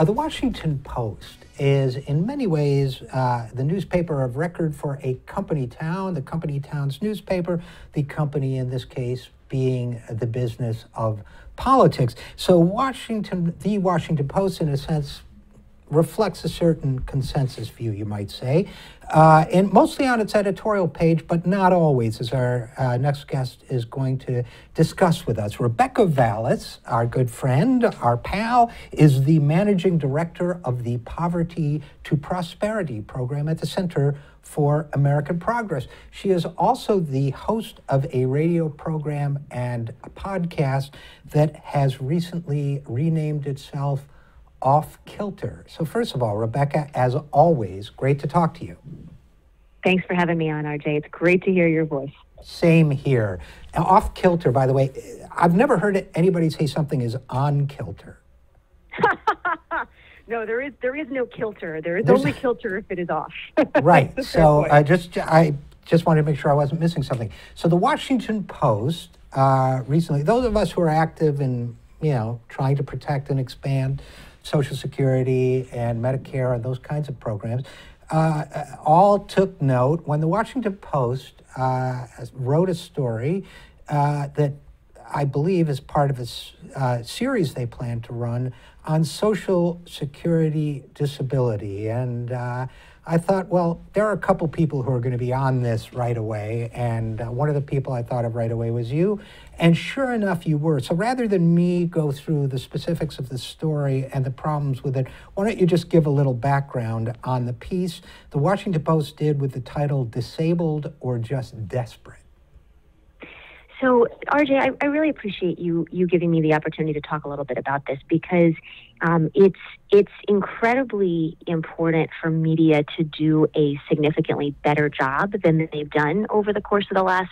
The Washington Post is in many ways the newspaper of record for a company town, the company town's newspaper, the company in this case being the business of politics. So the Washington Post, in a sense, reflects a certain consensus view, you might say, and mostly on its editorial page, but not always, as our next guest is going to discuss with us. Rebecca Vallas, our good friend, our pal, is the managing director of the Poverty to Prosperity program at the Center for American Progress. She is also the host of a radio program and a podcast that has recently renamed itself Off Kilter. So first of all, Rebecca, as always, great to talk to you. Thanks for having me on, RJ. It's great to hear your voice. Same here. Off Kilter, by the way, I've never heard anybody say something is on kilter. No, there is no kilter. There's only kilter if it is off. Right. So I just wanted to make sure I wasn't missing something. So the Washington Post recently, those of us who are active in, trying to protect and expand Social Security and Medicare and those kinds of programs, all took note when the Washington Post wrote a story that I believe is part of a series they plan to run on Social Security disability. And I thought, well, there are a couple people who are going to be on this right away, and one of the people I thought of right away was you, and sure enough, you were. So rather than me go through the specifics of the story and the problems with it, why don't you just give a little background on the piece the Washington Post did with the title Disabled or Just Desperate? So, RJ, I really appreciate you giving me the opportunity to talk a little bit about this, because it's incredibly important for media to do a significantly better job than they've done over the course of the last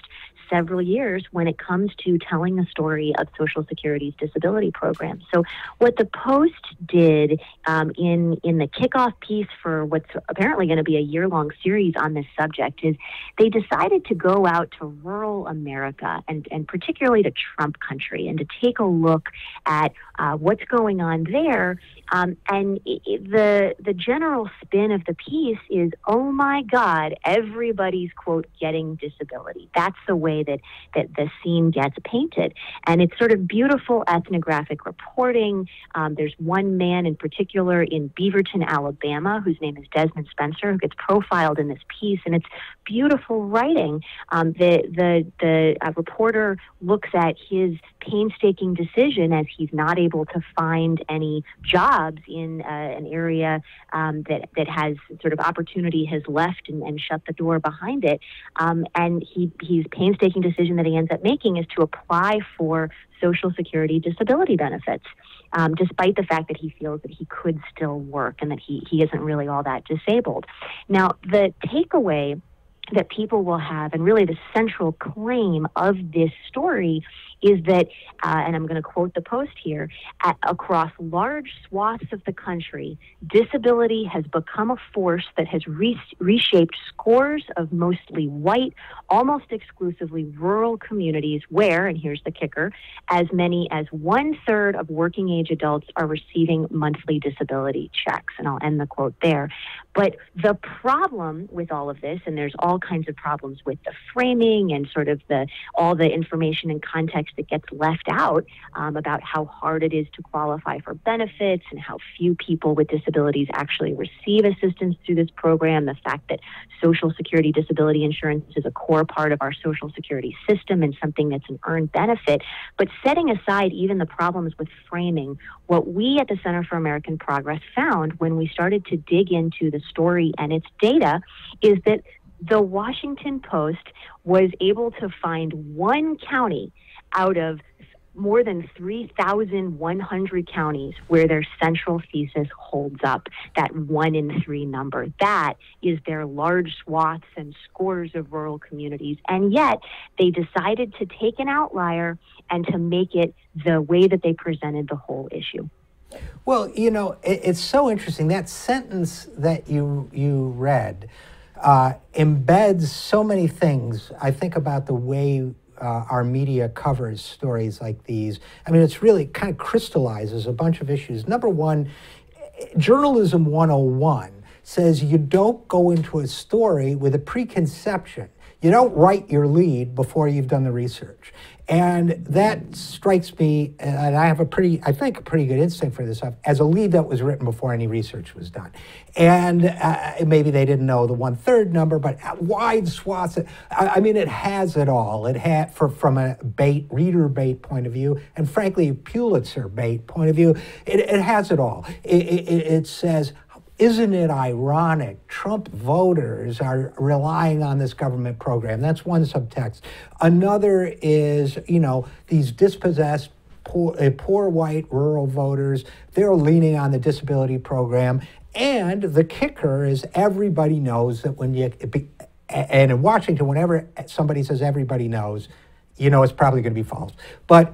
several years when it comes to telling the story of Social Security's disability program. So what the Post did in the kickoff piece for what's apparently going to be a year-long series on this subject is they decided to go out to rural America and particularly to Trump country and to take a look at what's going on there. And the general spin of the piece is, oh my God, everybody's, quote, getting disability. That's the way that the scene gets painted. And it's sort of beautiful ethnographic reporting. There's one man in particular in Beaverton, Alabama, whose name is Desmond Spencer, who gets profiled in this piece, and it's beautiful writing. The reporter looks at his painstaking decision as he's not able to find any jobs in an area that has sort of opportunity has left and shut the door behind it. And his painstaking decision that he ends up making is to apply for Social Security disability benefits, despite the fact that he feels that he could still work and that he isn't really all that disabled. Now, the takeaway that people will have, and really the central claim of this story, is that, and I'm going to quote the Post here, across large swaths of the country, disability has become a force that has reshaped scores of mostly white, almost exclusively rural communities where, and here's the kicker, as many as 1/3 of working age adults are receiving monthly disability checks. And I'll end the quote there. But the problem with all of this, and there's all kinds of problems with the framing and sort of all the information and context that gets left out about how hard it is to qualify for benefits and how few people with disabilities actually receive assistance through this program, the fact that Social Security disability insurance is a core part of our Social Security system and something that's an earned benefit. But setting aside even the problems with framing, what we at the Center for American Progress found when we started to dig into the story and its data is that the Washington Post was able to find one county out of more than 3,100 counties where their central thesis holds up, that 1 in 3 number. That is their large swaths and scores of rural communities. And yet they decided to take an outlier and to make it the way that they presented the whole issue. Well, it's so interesting. That sentence that you read embeds so many things. I think about the way our media covers stories like these. I mean, it's really kind of crystallizes a bunch of issues. Number one, journalism 101 says you don't go into a story with a preconception. You don't write your lead before you've done the research. And that strikes me, and I have I think a pretty good instinct for this stuff, as a lead that was written before any research was done. And maybe they didn't know the 1/3 number, but wide swaths. I mean, it has it all. It had, from a reader bait point of view, and frankly, Pulitzer bait point of view, it has it all. It says, isn't it ironic? Trump voters are relying on this government program. That's one subtext. Another is, these dispossessed, poor white rural voters, they're leaning on the disability program. And the kicker is everybody knows that and in Washington, whenever somebody says everybody knows, it's probably going to be false. But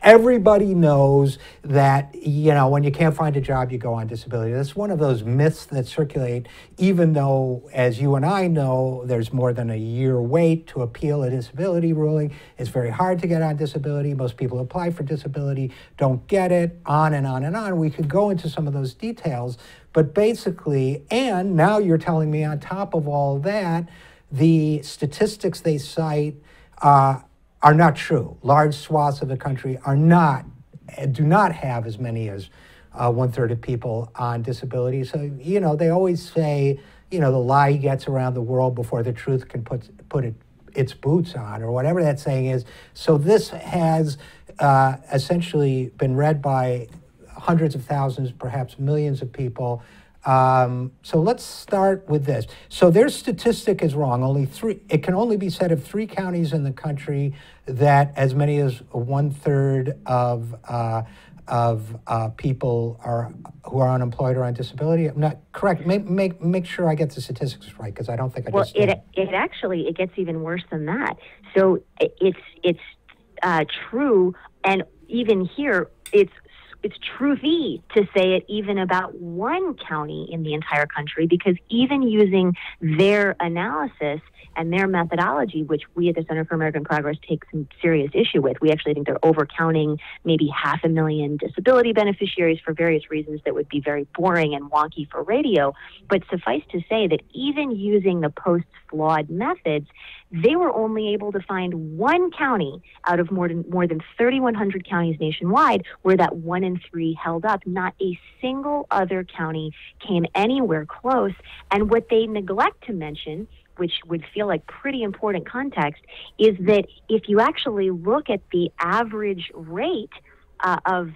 everybody knows that, when you can't find a job, you go on disability. That's one of those myths that circulate, even though, as you and I know, there's more than a year wait to appeal a disability ruling. It's very hard to get on disability. Most people apply for disability, don't get it, on and on and on. We could go into some of those details. But basically, and now you're telling me on top of all that, the statistics they cite are not true. Large swaths of the country do not have as many as 1/3 of people on disability. So, they always say, the lie gets around the world before the truth can put its boots on, or whatever that saying is. So this has essentially been read by hundreds of thousands, perhaps millions of people. So let's start with this. So their statistic is wrong. It can only be said of 3 counties in the country that as many as 1/3 of people who are unemployed or on disability. I'm not correct. Make sure I get the statistics right, because I don't think I just did. It gets even worse than that. So it's true, and even here it's truthy to say it even about 1 county in the entire country, because even using their analysis and their methodology, which we at the Center for American Progress take some serious issue with, we actually think they're overcounting maybe 500,000 disability beneficiaries for various reasons that would be very boring and wonky for radio. But suffice to say that even using the Post's flawed methods, they were only able to find 1 county out of more than 3,100 counties nationwide where that 1 in 3 held up. Not a single other county came anywhere close. And what they neglect to mention, which would feel like pretty important context, is that if you actually look at the average rate of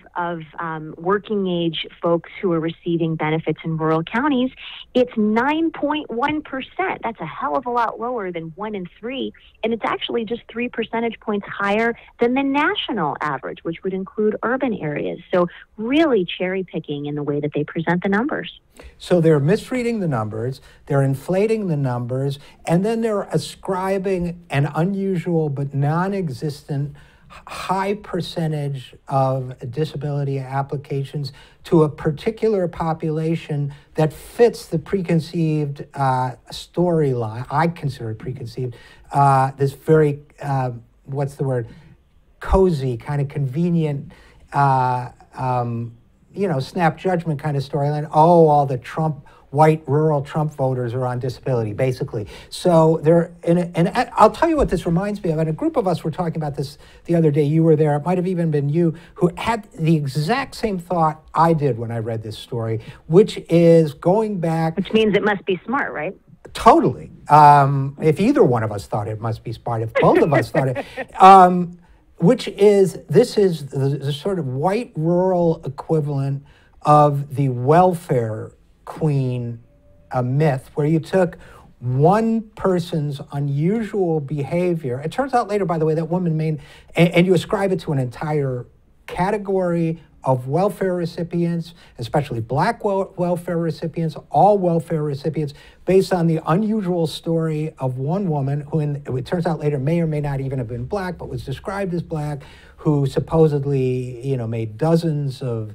working age folks who are receiving benefits in rural counties, it's 9.1%. That's a hell of a lot lower than 1 in 3, and it's actually just 3 percentage points higher than the national average, which would include urban areas. So really cherry picking in the way that they present the numbers. So they're misreading the numbers, they're inflating the numbers, and then they're ascribing an unusual but non-existent high percentage of disability applications to a particular population that fits the preconceived storyline. I consider it preconceived. This very, cozy, kind of convenient, snap judgment kind of storyline. Oh, all the white rural Trump voters are on disability, basically. So and I'll tell you what this reminds me of. And a group of us were talking about this the other day. You were there. It might have even been you who had the exact same thought I did when I read this story, which is going back. Which means it must be smart, right? Totally. If either one of us thought it must be smart, if both of us thought it. This is the sort of white rural equivalent of the welfare queen myth, where you took one person's unusual behavior. It turns out later, by the way, that woman and you ascribe it to an entire category of welfare recipients, especially black welfare recipients, all welfare recipients, based on the unusual story of one woman who, it turns out later, may or may not even have been black, but was described as black, who supposedly, made dozens of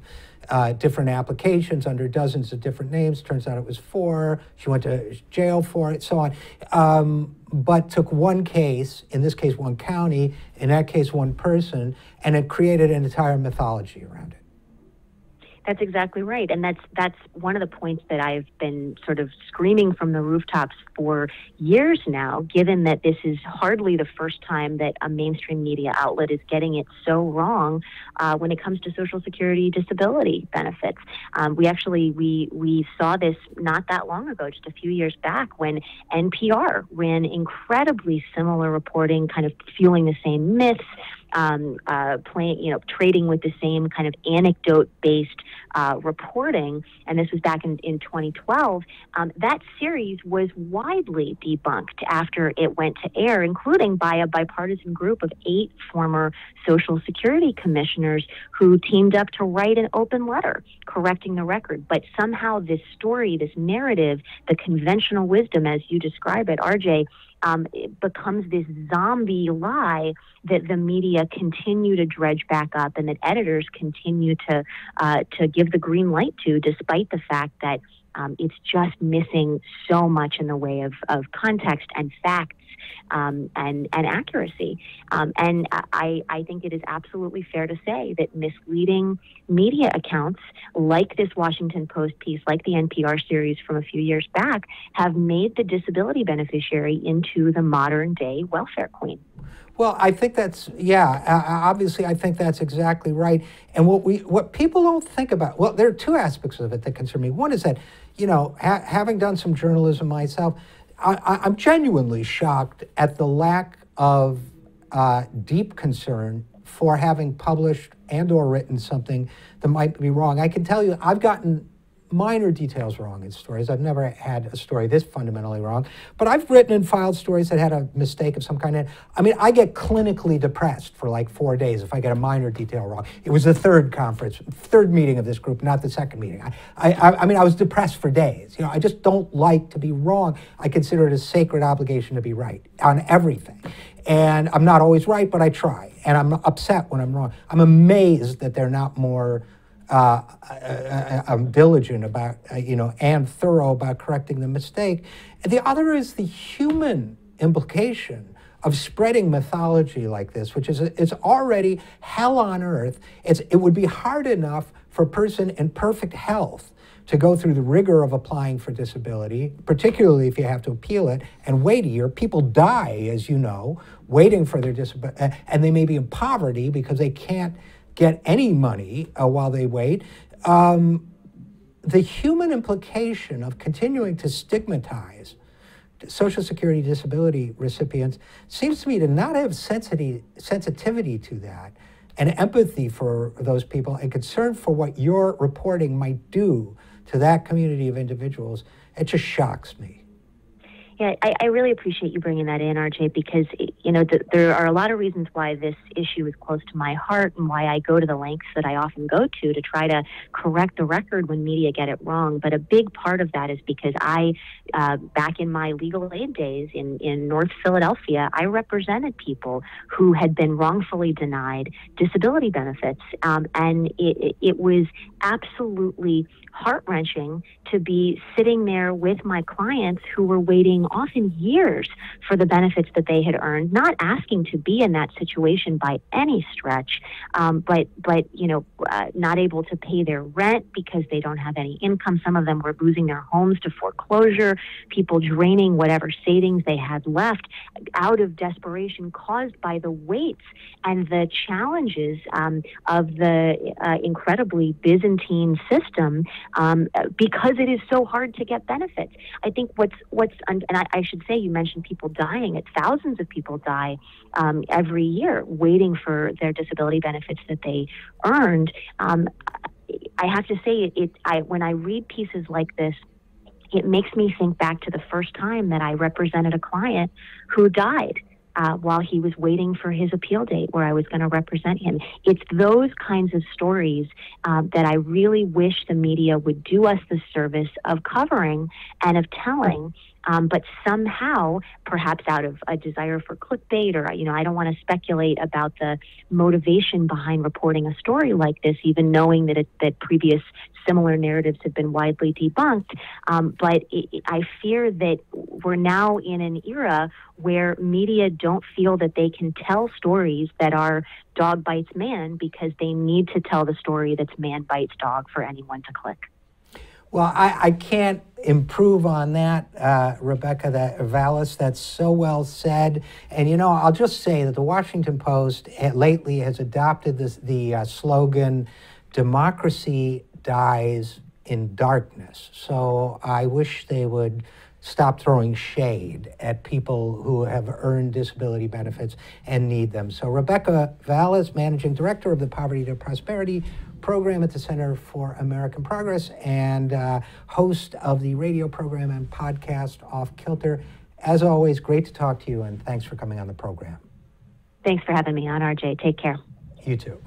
different applications under dozens of different names. Turns out it was 4. She went to jail for it, so on. But took one case, in this case one county, in that case one person, and it created an entire mythology around it. That's exactly right. And that's one of the points that I've been sort of screaming from the rooftops for years now, given that this is hardly the first time that a mainstream media outlet is getting it so wrong when it comes to Social Security disability benefits. We saw this not that long ago, just a few years back, when NPR ran incredibly similar reporting, kind of fueling the same myths, trading with the same kind of anecdote-based reporting, and this was back in 2012. That series was widely debunked after it went to air, including by a bipartisan group of 8 former Social Security commissioners who teamed up to write an open letter correcting the record. But somehow this story, this narrative, the conventional wisdom, as you describe it, RJ, it becomes this zombie lie that the media continue to dredge back up and that editors continue to give the green light to, despite the fact that it's just missing so much in the way of context and facts and accuracy. And I think it is absolutely fair to say that misleading media accounts like this Washington Post piece, like the NPR series from a few years back, have made the disability beneficiary into the modern day welfare queen. Well, I think that's, obviously I think that's exactly right. And what people don't think about, well, there are 2 aspects of it that concern me. One is that, having done some journalism myself, I'm genuinely shocked at the lack of deep concern for having published and or written something that might be wrong. I can tell you, I've gotten minor details wrong in stories. I've never had a story this fundamentally wrong, but I've written and filed stories that had a mistake of some kind. I mean, I get clinically depressed for like 4 days if I get a minor detail wrong. It was the third meeting of this group, not the second meeting. I mean, I was depressed for days. I just don't like to be wrong. I consider it a sacred obligation to be right on everything. And I'm not always right, but I try. And I'm upset when I'm wrong. I'm amazed that they're not more I'm diligent about, and thorough about correcting the mistake. And the other is the human implication of spreading mythology like this, which is it's already hell on earth. It would be hard enough for a person in perfect health to go through the rigor of applying for disability, particularly if you have to appeal it, and wait a year. People die, as you know, waiting for their disability, and they may be in poverty because they can't get any money while they wait. The human implication of continuing to stigmatize Social Security disability recipients seems to me to not have sensitivity to that, and empathy for those people, and concern for what your reporting might do to that community of individuals. It just shocks me. Yeah, I really appreciate you bringing that in, RJ, because, there are a lot of reasons why this issue is close to my heart and why I go to the lengths that I often go to try to correct the record when media get it wrong. But a big part of that is because back in my legal aid days in North Philadelphia, I represented people who had been wrongfully denied disability benefits. And it was absolutely heart-wrenching to be sitting there with my clients who were waiting often years for the benefits that they had earned, not asking to be in that situation by any stretch, but not able to pay their rent because they don't have any income. Some of them were losing their homes to foreclosure, people draining whatever savings they had left out of desperation caused by the waits and the challenges of the incredibly Byzantine system, because it is so hard to get benefits. I think and I should say, you mentioned people dying. Thousands of people die every year waiting for their disability benefits that they earned. I have to say, when I read pieces like this, it makes me think back to the first time that I represented a client who died while he was waiting for his appeal date where I was going to represent him. It's those kinds of stories that I really wish the media would do us the service of covering and of telling, but somehow, perhaps out of a desire for clickbait, or I don't want to speculate about the motivation behind reporting a story like this, even knowing that previous similar narratives have been widely debunked. But I fear that we're now in an era where media don't feel that they can tell stories that are dog bites man, because they need to tell the story that's man bites dog for anyone to click. Well, I can't improve on that, Rebecca, Vallas. That's so well said. And, I'll just say that the Washington Post lately has adopted the slogan, "Democracy dies in darkness." So I wish they would stop throwing shade at people who have earned disability benefits and need them. So Rebecca Vallas, Managing Director of the Poverty to Prosperity Program at the Center for American Progress and host of the radio program and podcast Off Kilter. As always, great to talk to you, and thanks for coming on the program. Thanks for having me on, RJ. Take care. You too.